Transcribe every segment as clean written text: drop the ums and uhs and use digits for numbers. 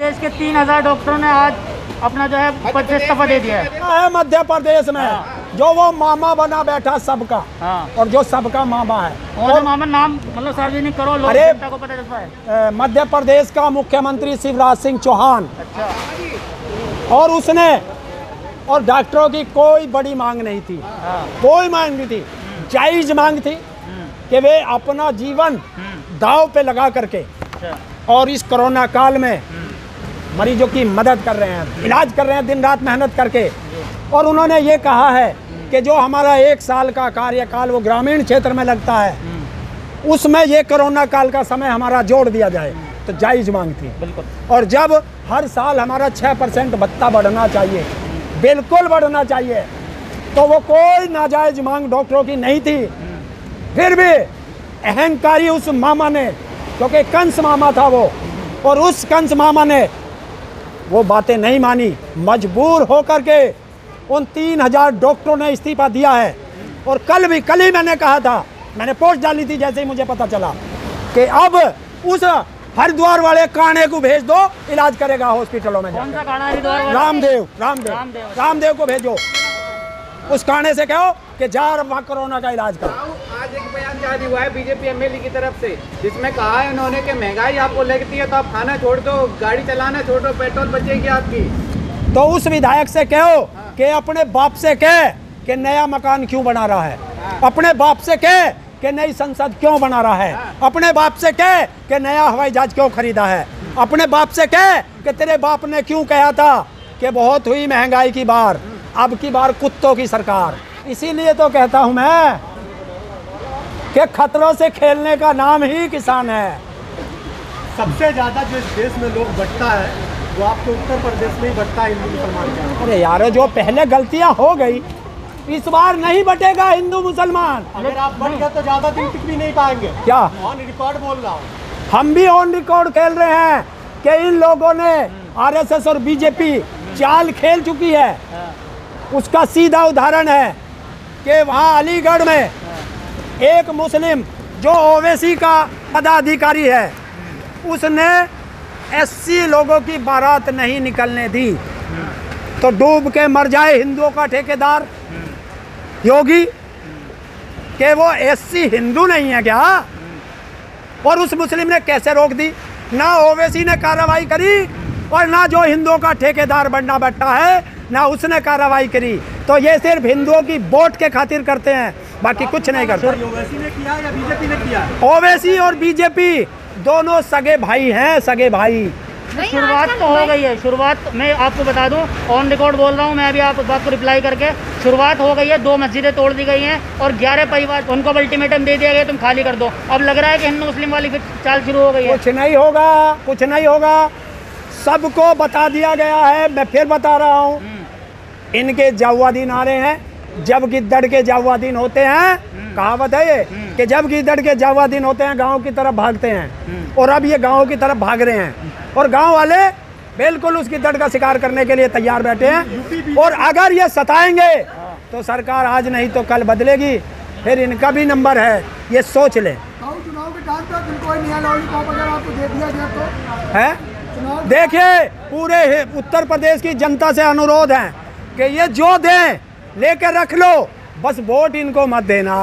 देश के 3000 डॉक्टरों ने आज अपना जो है पद से इस्तीफा दे दिया है। मध्य प्रदेश में जो वो मामा बना बैठा सबका, और जो सबका मामा है, और मामा नाम मतलब सार्वजनिक करो, लोग जनता को पता चलता है। मध्य प्रदेश का मुख्यमंत्री शिवराज सिंह चौहान, और उसने, और डॉक्टरों की कोई बड़ी मांग नहीं थी, कोई मांग नहीं थी, जायज मांग थी कि वे अपना जीवन दांव पे लगा करके और इस कोरोना काल में मरीजों की मदद कर रहे हैं, इलाज कर रहे हैं दिन रात मेहनत करके। और उन्होंने ये कहा है कि जो हमारा 1 साल का कार्यकाल वो ग्रामीण क्षेत्र में लगता है, उसमें ये कोरोना काल का समय हमारा जोड़ दिया जाए, तो जायज मांग थी। बिल्कुल। और जब हर साल हमारा 6% भत्ता बढ़ना चाहिए, बिल्कुल बढ़ना चाहिए, तो वो कोई नाजायज मांग डॉक्टरों की नहीं थी। फिर भी अहंकारी उस मामा ने, क्योंकि कंस मामा था वो, और उस कंस मामा ने वो बातें नहीं मानी, मजबूर होकर के उन 3000 डॉक्टरों ने इस्तीफा दिया है। और कल ही मैंने कहा था, मैंने पोस्ट डाली थी जैसे ही मुझे पता चला कि अब उस हरिद्वार वाले काने को भेज दो, इलाज करेगा हॉस्पिटलों में। कौन सा काना? हरिद्वार? रामदेव को भेजो, उस काने से कहो कि जा वहाँ कोरोना का इलाज करो। आज एक बयान जारी हुआ है बीजेपी एमएलए की तरफ से, जिसमें कहा है उन्होंने कि महंगाई आपको लगती है तो आप खाना छोड़ दो, गाड़ी चलाना छोड़ दो, पेट्रोल बचेगी आपकी। तो उस विधायक से कहो कि अपने बाप से कह कि नया मकान क्यों बना रहा है, अपने बाप से कह कि नई संसद क्यों बना रहा है, अपने बाप से कह कि नया हवाई जहाज क्यों खरीदा है, अपने बाप से कह कि तेरे बाप ने क्यों कहा था कि बहुत हुई महंगाई की बार, अब की बार कुत्तों की सरकार। इसीलिए तो कहता हूं मैं कि खतरों से खेलने का नाम ही किसान है। सबसे ज्यादा जो इस देश में लोग बंटता है वो आपके उत्तर प्रदेश में ही बंटता है, हिंदू मुसलमान। अरे यार, जो पहले गलतियां हो गई, इस बार नहीं बटेगा हिंदू मुसलमान। अगर आप बट गए तो ज्यादा दिन टिक भी नहीं पाएंगे। क्या ऑन रिकॉर्ड बोल रहा हूँ, हम भी ऑन रिकॉर्ड खेल रहे हैं कि इन लोगों ने, आरएसएस और बीजेपी चाल खेल चुकी है। उसका सीधा उदाहरण है कि वहाँ अलीगढ़ में एक मुस्लिम जो ओवैसी का पदाधिकारी है, उसने 80 लोगों की बारात नहीं निकलने दी, तो डूब के मर जाए हिंदुओं का ठेकेदार योगी, कि वो 80 हिंदू नहीं है क्या? और उस मुस्लिम ने कैसे रोक दी? ना ओवैसी ने कार्रवाई करी, और ना जो हिंदुओं का ठेकेदार बनना बैठा है ना उसने कार्रवाई करी। तो ये सिर्फ हिंदुओं की वोट के खातिर करते हैं, बाकी कुछ नहीं करते। ओवैसी ने किया या बीजेपी ने किया? ओवैसी और बीजेपी दोनों सगे भाई हैं, सगे भाई। शुरुआत तो हो गई है, शुरुआत मैं आपको बता दूं, ऑन रिकॉर्ड बोल रहा हूं मैं अभी, आप बात को रिप्लाई करके, शुरुआत हो गई है। 2 मस्जिदें तोड़ दी गई हैं और 11 परिवार, उनको अल्टीमेटम दे दिया गया तुम खाली कर दो। अब लग रहा है कि हिंदू मुस्लिम वाली फिर चाल शुरू हो गई है। कुछ नहीं होगा, कुछ नहीं होगा, सबको बता दिया गया है। मैं फिर बता रहा हूँ, इनके जावादीन आ रहे हैं, जब गिद्दड़ के जावादीन होते हैं, कहावत है ये कि जब गिद्दड़ के जावादीन होते हैं गांव की तरफ भागते हैं, और अब ये गांव की तरफ भाग रहे हैं, और गांव वाले बिल्कुल उस गिद्दड़ का शिकार करने के लिए तैयार बैठे हैं। और अगर ये सताएंगे तो सरकार आज नहीं तो कल बदलेगी, फिर इनका भी नंबर है, ये सोच लें। चुनाव के टाइम तक इनको नया लॉलीपॉप अगर आपको दे दिया गया तो है। देखिए, पूरे उत्तर प्रदेश की जनता से अनुरोध है कि ये जो दें लेकर रख लो, बस वोट इनको मत देना,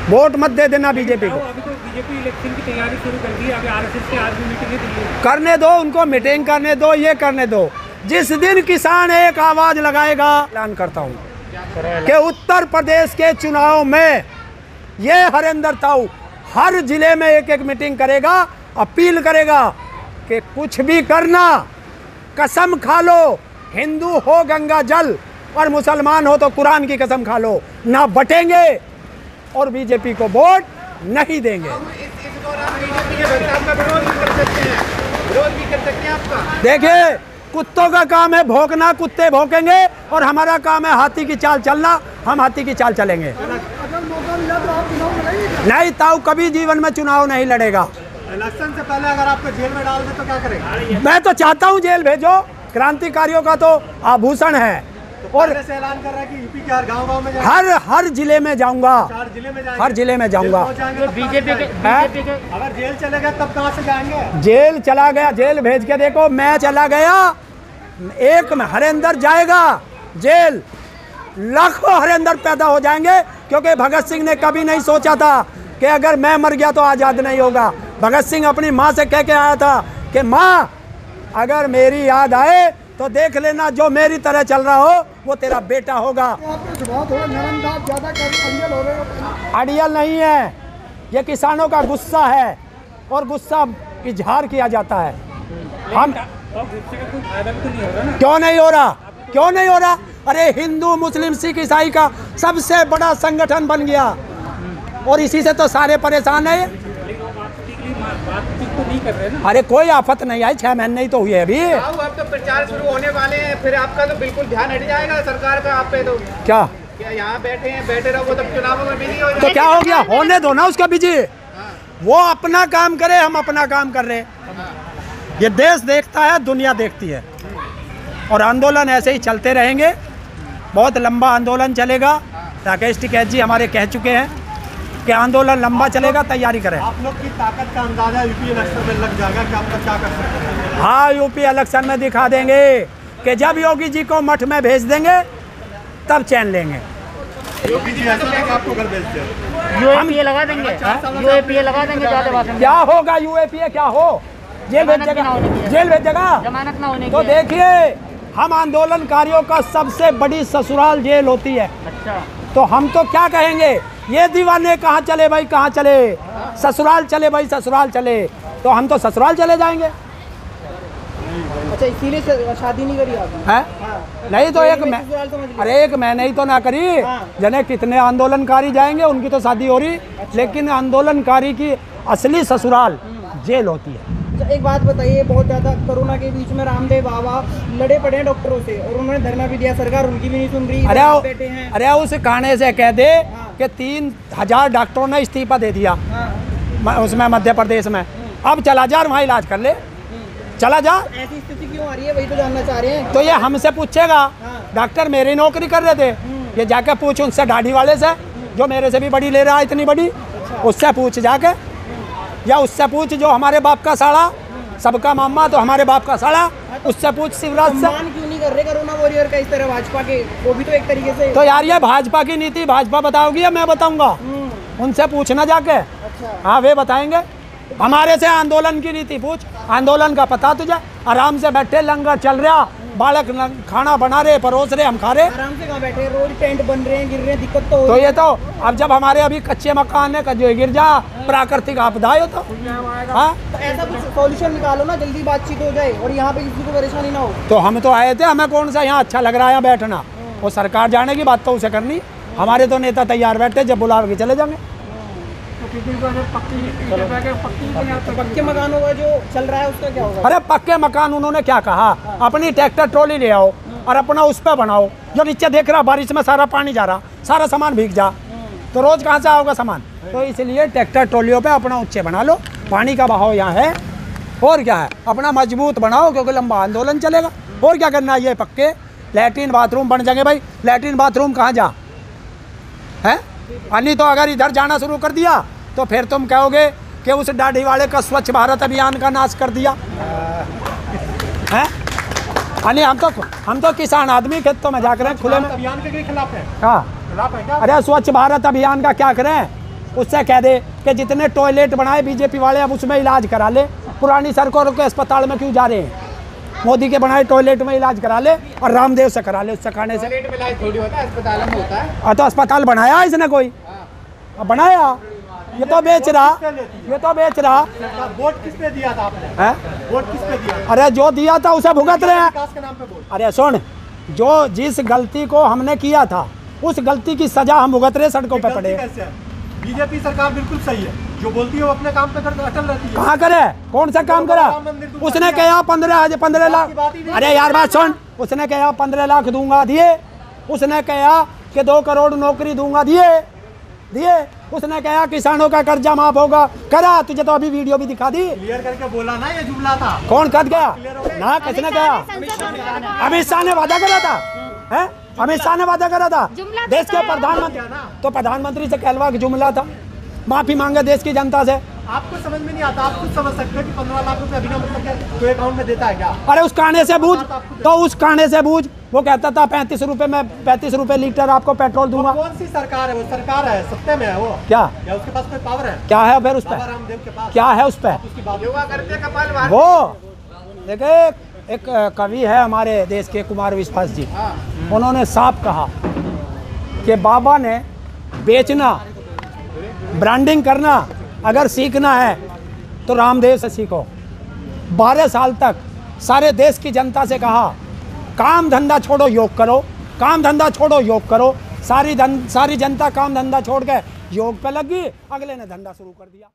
वोट मत दे देना बीजेपी को। अभी तो बीजेपी इलेक्शन की तैयारी शुरू कर दी है, अभी आरएसएस से आज भी मीटिंग है, करने दो उनको, मीटिंग करने दो, ये करने दो। जिस दिन किसान एक आवाज लगाएगा, ऐलान करता हूँ कि उत्तर प्रदेश के चुनाव में ये हरेंद्र ताऊ हर जिले में एक मीटिंग करेगा, अपील करेगा कि कुछ भी करना, कसम खा लो, हिंदू हो गंगा जल और मुसलमान हो तो कुरान की कसम खा लो, ना बटेंगे और बीजेपी को वोट नहीं देंगे। इस दौरान बीजेपी के भ्रष्टाचार का विरोध भी कर सकते हैं, विरोध भी कर सकते हैं आपका। देखिए, कुत्तों का काम है भौंकना, कुत्ते भौंकेंगे, और हमारा काम है हाथी की चाल चलना, हम हाथी की चाल चलेंगे। अगर मौका मिला तो आप चुनाव लड़ेंगे? नहीं, ताऊ कभी जीवन में चुनाव नहीं लड़ेगा। इलेक्शन से पहले अगर आपको जेल में डाल दे तो क्या करेंगे? मैं तो चाहता हूँ जेल भेजो, क्रांतिकारियों का तो आभूषण है, और पहले से ऐलान कर रहा है कि यूपी के हर गांव में जाएंगे। हर जिले में जाऊंगा, 4 जिले में जाएंगे। हर जिले में जाऊंगा। जेल पहुंच जाएंगे तब बीजेपी कहाँ के से जाएंगे? बीजेपी के अगर जेल चले गए तब कहाँ से जाएंगे? जेल चला गया, जेल भेज के देखो, मैं चला गया, एक में हरेंद्र जाएगा जेल, लाखों हरेंद्र पैदा हो जाएंगे। क्योंकि भगत सिंह ने कभी नहीं सोचा था कि अगर मैं मर गया तो आज़ाद नहीं होगा। भगत सिंह अपनी माँ से कह के आया था कि माँ अगर मेरी याद आए तो देख लेना, जो मेरी तरह चल रहा हो वो तेरा बेटा होगा। अड़ियल नहीं है, ये किसानों का गुस्सा है और गुस्सा इजहार किया जाता है। हम क्यों नहीं हो रहा, क्यों नहीं हो रहा? अरे हिंदू मुस्लिम सिख ईसाई का सबसे बड़ा संगठन बन गया और इसी से तो सारे परेशान है। अरे कोई आफत नहीं आई, 6 महीने ही तो हुए अभी। अब तो प्रचार शुरू होने वाले हैं, फिर आपका तो बिल्कुल ध्यान हट जाएगा सरकार का आप पे। तो क्या यहाँ बैठे रहो तब चुनावों में बिजी हो तो जाएंगे। क्या हो गया, होने दो ना उसका बिजी, वो अपना काम करे, हम अपना काम कर रहे। ये देश देखता है, दुनिया देखती है और आंदोलन ऐसे ही चलते रहेंगे। बहुत लंबा आंदोलन चलेगा। राकेश टिकैत जी हमारे कह चुके हैं कि आंदोलन लंबा चलेगा, तैयारी करें। आप लोग की ताकत का अंदाजा यूपी इलेक्शन में लग जाएगा कि आप लोग क्या कर सकते हैं? हाँ, यूपी इलेक्शन में दिखा देंगे कि जब योगी जी को मठ में भेज देंगे तब चैन लेंगे। योगी जी ऐसा है कि आपको घर भेजते हैं। यूएपीए लगा देंगे, यूएपीए लगा देंगे। ज़्यादा बात नहीं। क्या होगा यूएपीए, क्या हो, जेल भेज देगा, जेल भेज देगा। जमानत ना होने तो की। देखिए, हम आंदोलनकारियों का सबसे बड़ी ससुराल जेल होती है। अच्छा, तो हम तो क्या कहेंगे, ये दीवाने कहाँ चले भाई, कहाँ चले, ससुराल चले भाई, ससुराल चले। तो हम तो ससुराल चले जाएंगे। अच्छा, इसीलिए शादी नहीं करी आपने? है नहीं तो एक मैं, अरे एक मैंने ही तो ना करी, जने कितने आंदोलनकारी जाएंगे उनकी तो शादी हो रही। लेकिन आंदोलनकारी की असली ससुराल जेल होती है। अच्छा, एक बात बताइए, बहुत ज़्यादा कोरोना के बीच में रामदेव बाबा लड़े पड़े हैं डॉक्टरों से और उन्होंने धरना भी दिया, सरकार उनकी भी नहीं सुन रही। बैठे हैं। अरे उस कहने से कह दे कि 3000 डॉक्टरों ने इस्तीफा दे दिया उसमें मध्य प्रदेश में। अब चला जा वहाँ इलाज कर ले, चला जा। ऐसी स्थिति क्यों आ रही है, वही तो जानना चाह रहे हैं। तो ये हमसे पूछेगा, डॉक्टर मेरी नौकरी कर रहे थे, ये जाके पूछ उनसे, दाढ़ी वाले से जो मेरे से भी बड़ी ले रहा है इतनी बड़ी, उससे पूछ जाके, या उससे पूछ जो हमारे बाप का साड़ा, सबका मामा तो हमारे बाप का साड़ा, उससे पूछ शिवराज से। सम्मान क्यों नहीं कर रहे कोरोना वॉरियर का इस तरह भाजपा के? वो भी तो एक तरीके से। तो यार ये भाजपा की नीति भाजपा बताओगी या मैं बताऊंगा? उनसे पूछना जाके। अच्छा, हाँ, वे बताएंगे। हमारे से आंदोलन की नीति पूछ, आंदोलन का पता तुझे? आराम से बैठे, लंगर चल रहा, बालक खाना बना रहे, परोस रहे, हम खा रहे। आराम से कहाँ बैठे, रोज टेंट बन रहे हैं, गिर रहे हैं, दिक्कत तो हो तो रही ये तो अब जब हमारे अभी कच्चे मकान है, जो गिर जा, प्राकृतिक आपदा हो तो हाँ। तो ऐसा कुछ सॉल्यूशन निकालो ना, जल्दी बातचीत हो जाए और यहाँ पे किसी को परेशानी ना हो। तो हम तो आए थे, हमें कौन सा यहाँ अच्छा लग रहा है यहाँ बैठना, वो सरकार जाने की बात तो उसे करनी। हमारे तो नेता तैयार बैठे, जब बुला के चले जाएंगे। पक्के मकानों का जो चल रहा है उसका क्या होगा? अरे पक्के मकान उन्होंने क्या कहा, अपनी ट्रैक्टर ट्रॉली ले आओ और अपना उस पर बनाओ। जो नीचे देख रहा बारिश में सारा पानी जा रहा, सारा सामान भीग जा, तो रोज कहाँ से आओगे सामान? तो इसलिए ट्रैक्टर ट्रॉलियों पे अपना ऊंचे बना लो। पानी का बहाव यहाँ है, और क्या है, अपना मजबूत बनाओ क्योंकि लंबा आंदोलन चलेगा। और क्या करना है, ये पक्के लैट्रिन बाथरूम बन जाएंगे भाई। लैट्रिन बाथरूम कहाँ जा है? नहीं तो अगर इधर जाना शुरू कर दिया तो फिर तुम कहोगे कि उस दाढ़ी वाले का स्वच्छ भारत अभियान का नाश कर दिया है। हम तो किसान आदमी, खेतों में जाकर हैं खुले में। अभियान के खिलाफ है? हाँ, खिलाफ है क्या? अरे स्वच्छ भारत अभियान का क्या करें, उससे कह दे कि जितने टॉयलेट बनाए बीजेपी वाले अब उसमें इलाज करा ले। पुरानी सड़कों के अस्पताल में क्यों जा रहे हैं? मोदी के बनाए टॉयलेट में इलाज करा ले और रामदेव से करा ले, उससे खाने से। टॉयलेट में इलाज थोड़ी होता है, अस्पताल में होता है। तो अस्पताल बनाया इसने कोई? बनाया, ये तो बेच रहा, ये तो बेच रहा। वोट किसने दिया था आपने? है? वोट किसने दिया? अरे जो दिया था उसे भुगत रहे हैं। विकास के नाम पे वोट। अरे सुन, जो जिस गलती को हमने किया था उस गलती की सजा हम भुगत रहे, सड़कों पे पड़े। बीजेपी सरकार बिल्कुल सही है, जो बोलती है वो अपने काम पे अटल रहती है। कहाँ करे, कौन सा काम करा? उसने कहा 15 लाख। अरे यार बात सुन, उसने कहा 15 लाख दूंगा, दिए। उसने कहा कि 2 करोड़ नौकरी दूंगा, दिए। उसने कहा किसानों का कर्जा माफ होगा, करा। तुझे तो अभी वीडियो भी दिखा दी। क्लियर करके बोला ना, ये जुमला था। कौन कर गया ना, किसने कहा? अमित शाह ने वादा करा था, है? अमित शाह ने वादा करा था जुमला देश के प्रधानमंत्री, तो प्रधानमंत्री से कहलवा के जुमला था, माफी मांगे देश की जनता से। आपको समझ में नहीं आता, आप खुद समझ सकते हो कि 15 लाख रुपए बिना मतलब के कोई अकाउंट में देता है क्या? अरे उस कांडे से बूझ, तो उस कांडे से बूझ। वो कहता था 35 रुपए लीटर आपको पेट्रोल दूंगा। कौन सी सरकार है वो? सरकार है, सत्ते में है वो क्या या उसके पास कोई पावर है? क्या है फिर उस बाबा पर, रामदेव के पास क्या है उस पर? उसकी बात योगा करते कपाल भाती। वो देखिए एक कवि है हमारे देश के, कुमार विश्वास जी, उन्होंने साफ कहा कि बाबा ने बेचना, ब्रांडिंग करना अगर सीखना है तो रामदेव से सीखो। 12 साल तक सारे देश की जनता से कहा काम धंधा छोड़ो योग करो, काम धंधा छोड़ो योग करो। सारी जनता काम धंधा छोड़ के योग पे लगी, अगले ने धंधा शुरू कर दिया।